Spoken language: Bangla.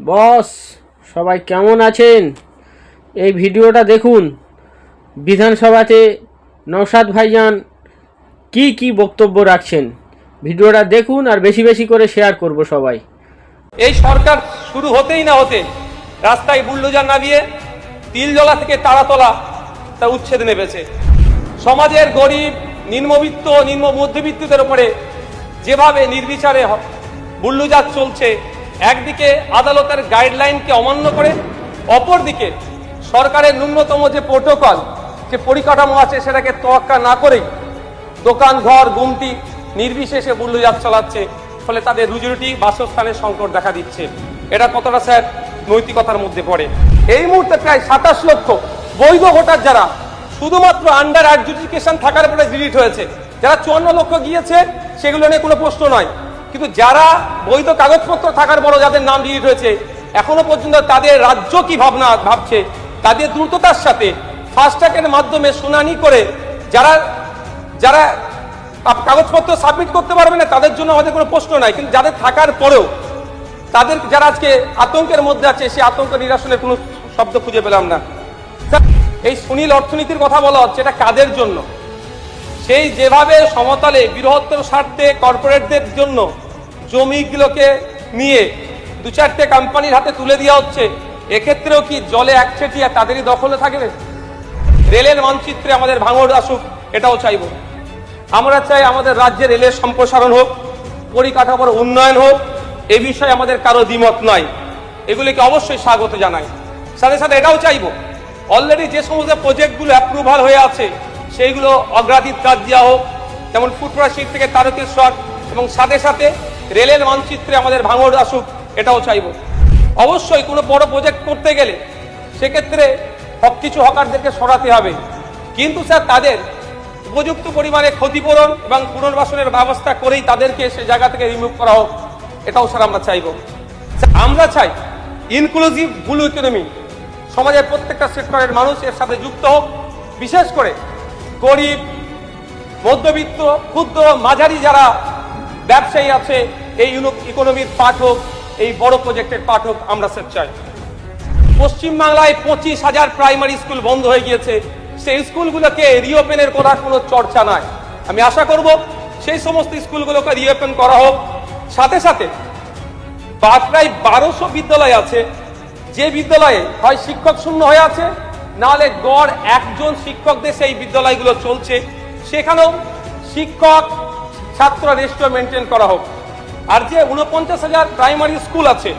বস, সবাই কেমন আছেন? এই ভিডিওটা দেখুন। বিধানসভাতে নওশাদ ভাইজান কি বক্তব্য রাখছেন। ভিডিওটা দেখুন আর বেশি বেশি করে শেয়ার করব সবাই। এই সরকার শুরু হতেই না হতে রাস্তায় বুলডোজার নামিয়ে তিলজলা থেকে তারাতলা তা উচ্ছেদ নেমেছে। সমাজের গরিব, নিম্নবিত্ত, নিম্ন মধ্যবিত্তদের উপরে যেভাবে নির্বিচারে বুলডোজার চলছে, একদিকে আদালতের গাইডলাইনকে অমান্য করে, অপরদিকে সরকারের ন্যূনতম যে প্রোটোকল, যে পরিকাঠামো আছে সেটাকে তোয়াক্কা না করেই দোকান ঘর গুমটি নির্বিশেষে বুলডোজার চালাচ্ছে। ফলে তাদের রুজিরুটি, বাসস্থানের সংকট দেখা দিচ্ছে। এটা কতটা স্যার নৈতিকতার মধ্যে পড়ে? এই মুহূর্তে প্রায় 27 লক্ষ বৈধ ভোটার যারা শুধুমাত্র আন্ডার অ্যাডজুডিকেশন থাকার পরে ডিলিট হয়েছে, যারা 54 লক্ষ গিয়েছে সেগুলো নিয়ে কোনো প্রশ্ন নয়, কিন্তু যারা বৈধ কাগজপত্র থাকার পরও যাদের নাম ডিলিট হয়েছে, এখনো পর্যন্ত তাদের রাজ্য কি ভাবছে, তাদের দ্রুততার সাথে ফাস্ট্র্যাকের মাধ্যমে শুনানি করে যারা যারা কাগজপত্র সাবমিট করতে পারবে না তাদের জন্য আমাদের কোনো প্রশ্ন নাই, কিন্তু যাদের থাকার পরেও তাদের যারা আজকে আতঙ্কের মধ্যে আছে, সেই আতঙ্ক নিরসনের কোনো শব্দ খুঁজে পেলাম না। এই সুনীল অর্থনীতির কথা বলা হচ্ছে, এটা কাদের জন্য? সেই যেভাবে সমতলে বৃহত্তর স্বার্থে কর্পোরেটদের জন্য জমিগুলোকে নিয়ে 2-4টে কোম্পানির হাতে তুলে দেওয়া হচ্ছে, এক্ষেত্রেও কি জলে একচেটিয়া তাদেরই দখলে থাকবে? রেলের মানচিত্রে আমাদের ভাঙড় আসুক, এটাও চাইব। আমরা চাই আমাদের রাজ্যে রেলের সম্প্রসারণ হোক, পরিকাঠামোর উন্নয়ন হোক, এ বিষয়ে আমাদের কারো দ্বিমত নাই, এগুলিকে অবশ্যই স্বাগত জানাই। সাথে সাথে এটাও চাইব, অলরেডি যে সমস্ত প্রজেক্টগুলো অ্যাপ্রুভাল হয়ে আছে সেইগুলো অগ্রাধিকার দেওয়া হোক, যেমন ফুটপাথ থেকে তারকেশ্বর, এবং সাথে সাথে রেলের মানচিত্রে আমাদের ভাঙড় আসুক, এটাও চাইব। অবশ্যই কোনো বড় প্রজেক্ট করতে গেলে সেক্ষেত্রে সবকিছু হকারদেরকে সরাতে হবে, কিন্তু স্যার তাদের উপযুক্ত পরিমাণে ক্ষতিপূরণ এবং পুনর্বাসনের ব্যবস্থা করেই তাদেরকে সে জায়গা থেকে রিমুভ করা হোক, এটাও স্যার আমরা চাইব। আমরা চাই ইনক্লুসিভ ব্লু ইকোনমি, সমাজের প্রত্যেকটা সেক্টরের মানুষ এর সাথে যুক্ত হোক, বিশেষ করে গরিব, মধ্যবিত্ত, ক্ষুদ্র, মাঝারি যারা ব্যবসায়ী আছে, এই ইকোনমির পার্ট হোক, এই বড় প্রজেক্টের পার্ট হোক, আমরা স্যার চাই। পশ্চিমবাংলায় 25,000 প্রাইমারি স্কুল বন্ধ হয়ে গিয়েছে, সেই স্কুলগুলোকে রিওপেনের করার কোনো চর্চা নাই। আমি আশা করব সেই সমস্ত স্কুলগুলোকে রিওপেন করা হোক। সাথে সাথে প্রায় 1200 বিদ্যালয় আছে, যে বিদ্যালয়ে হয় শিক্ষক শূন্য হয়ে আছে, নাহলে গড় একজন শিক্ষকদের সেই বিদ্যালয়গুলো চলছে, সেখানেও শিক্ষক ছাত্র রেশিও মেনটেন করা হোক। আর যে 49,000 প্রাইমারি স্কুল আছে